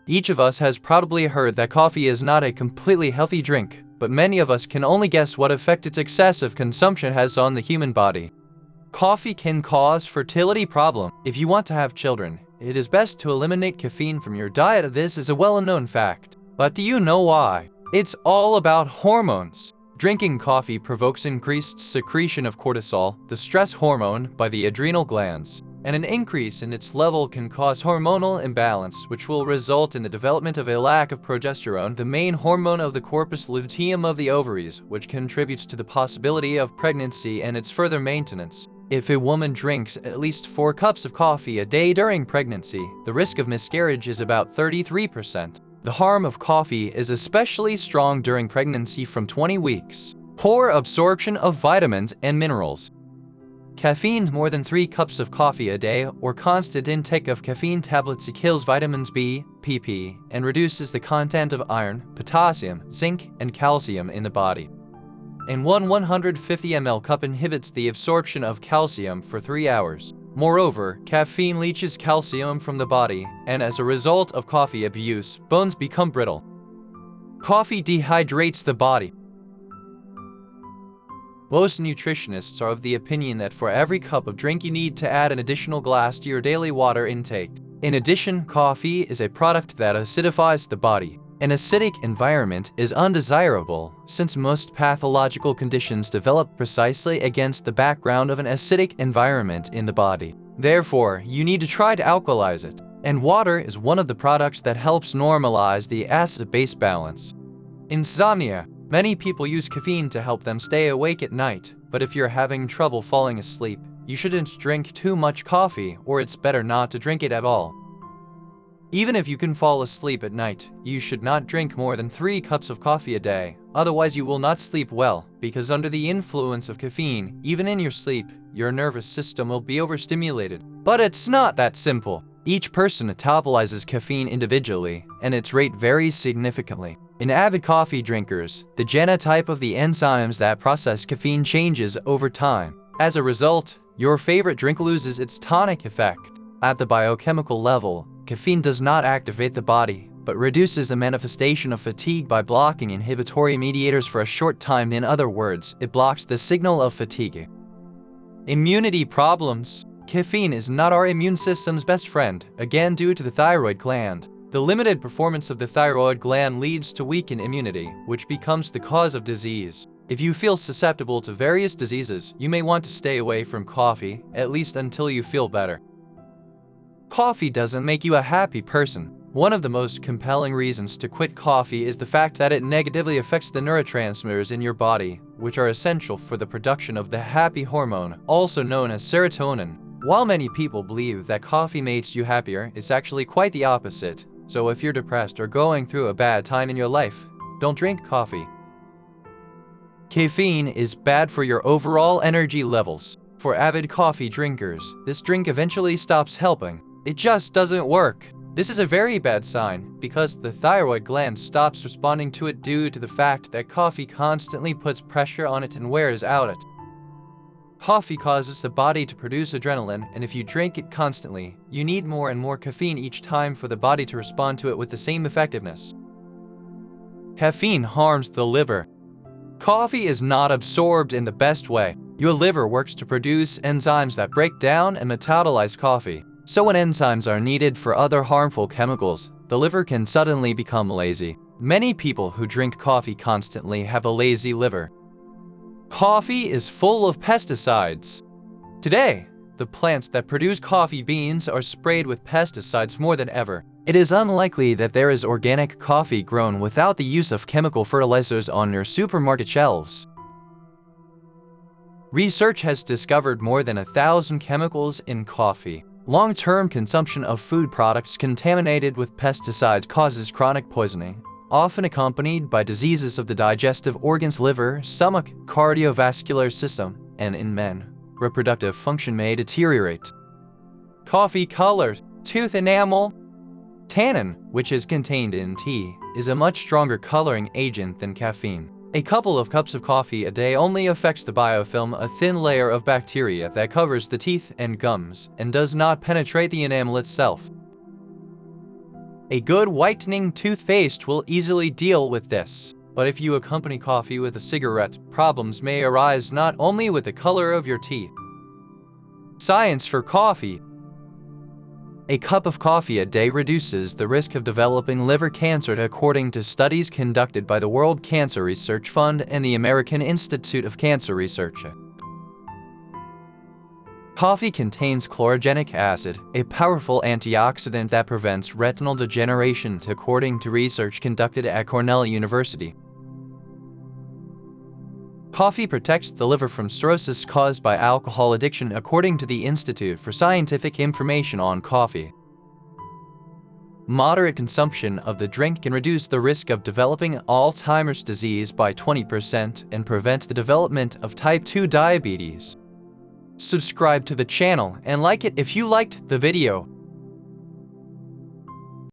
Each of us has probably heard that coffee is not a completely healthy drink, but many of us can only guess what effect its excessive consumption has on the human body. Coffee can cause fertility problems. If you want to have children, it is best to eliminate caffeine from your diet. This is a well-known fact. But do you know why? It's all about hormones. Drinking coffee provokes increased secretion of cortisol, the stress hormone, by the adrenal glands, and an increase in its level can cause hormonal imbalance, which will result in the development of a lack of progesterone, the main hormone of the corpus luteum of the ovaries, which contributes to the possibility of pregnancy and its further maintenance. If a woman drinks at least 4 cups of coffee a day during pregnancy, the risk of miscarriage is about 33%. The harm of coffee is especially strong during pregnancy from 20 weeks. Poor absorption of vitamins and minerals. Caffeine. More than 3 cups of coffee a day or constant intake of caffeine tablets kills vitamins B, pp, and reduces the content of iron, potassium, zinc, and calcium in the body. And 150 ml cup inhibits the absorption of calcium for 3 hours. Moreover, caffeine leaches calcium from the body, and as a result of coffee abuse, bones become brittle. Coffee dehydrates the body. Most nutritionists are of the opinion that for every cup of drink you need to add an additional glass to your daily water intake. In addition, coffee is a product that acidifies the body. An acidic environment is undesirable, since most pathological conditions develop precisely against the background of an acidic environment in the body. Therefore, you need to try to alkalize it. And water is one of the products that helps normalize the acid-base balance. Insomnia. Many people use caffeine to help them stay awake at night, but if you're having trouble falling asleep, you shouldn't drink too much coffee, or it's better not to drink it at all. Even if you can fall asleep at night, you should not drink more than 3 cups of coffee a day, otherwise you will not sleep well, because under the influence of caffeine, even in your sleep, your nervous system will be overstimulated. But it's not that simple. Each person metabolizes caffeine individually, and its rate varies significantly. In avid coffee drinkers, the genotype of the enzymes that process caffeine changes over time. As a result, your favorite drink loses its tonic effect. At the biochemical level, caffeine does not activate the body, but reduces the manifestation of fatigue by blocking inhibitory mediators for a short time. In other words, it blocks the signal of fatigue. Immunity problems. Caffeine is not our immune system's best friend, again due to the thyroid gland. The limited performance of the thyroid gland leads to weakened immunity, which becomes the cause of disease. If you feel susceptible to various diseases, you may want to stay away from coffee, at least until you feel better. Coffee doesn't make you a happy person. One of the most compelling reasons to quit coffee is the fact that it negatively affects the neurotransmitters in your body, which are essential for the production of the happy hormone, also known as serotonin. While many people believe that coffee makes you happier, it's actually quite the opposite. So if you're depressed or going through a bad time in your life, don't drink coffee. Caffeine is bad for your overall energy levels. For avid coffee drinkers, this drink eventually stops helping. It just doesn't work. This is a very bad sign, because the thyroid gland stops responding to it due to the fact that coffee constantly puts pressure on it and wears out it. Coffee causes the body to produce adrenaline, and if you drink it constantly, you need more and more caffeine each time for the body to respond to it with the same effectiveness. Caffeine harms the liver. Coffee is not absorbed in the best way. Your liver works to produce enzymes that break down and metabolize coffee. So when enzymes are needed for other harmful chemicals, the liver can suddenly become lazy. Many people who drink coffee constantly have a lazy liver. Coffee is full of pesticides. Today, the plants that produce coffee beans are sprayed with pesticides more than ever. It is unlikely that there is organic coffee grown without the use of chemical fertilizers on your supermarket shelves. Research has discovered more than 1,000 chemicals in coffee. Long-term consumption of food products contaminated with pesticides causes chronic poisoning, often accompanied by diseases of the digestive organs, liver, stomach, cardiovascular system, and in men, reproductive function may deteriorate. Coffee color. Tooth enamel. Tannin, which is contained in tea, is a much stronger coloring agent than caffeine. A couple of cups of coffee a day only affects the biofilm, a thin layer of bacteria that covers the teeth and gums, and does not penetrate the enamel itself. A good whitening toothpaste will easily deal with this. But if you accompany coffee with a cigarette, problems may arise not only with the color of your teeth. Science for coffee. A cup of coffee a day reduces the risk of developing liver cancer according to studies conducted by the World Cancer Research Fund and the American Institute of Cancer Research. Coffee contains chlorogenic acid, a powerful antioxidant that prevents retinal degeneration, according to research conducted at Cornell University. Coffee protects the liver from cirrhosis caused by alcohol addiction, according to the Institute for Scientific Information on Coffee. Moderate consumption of the drink can reduce the risk of developing Alzheimer's disease by 20% and prevent the development of type 2 diabetes. Subscribe to the channel and like it if you liked the video.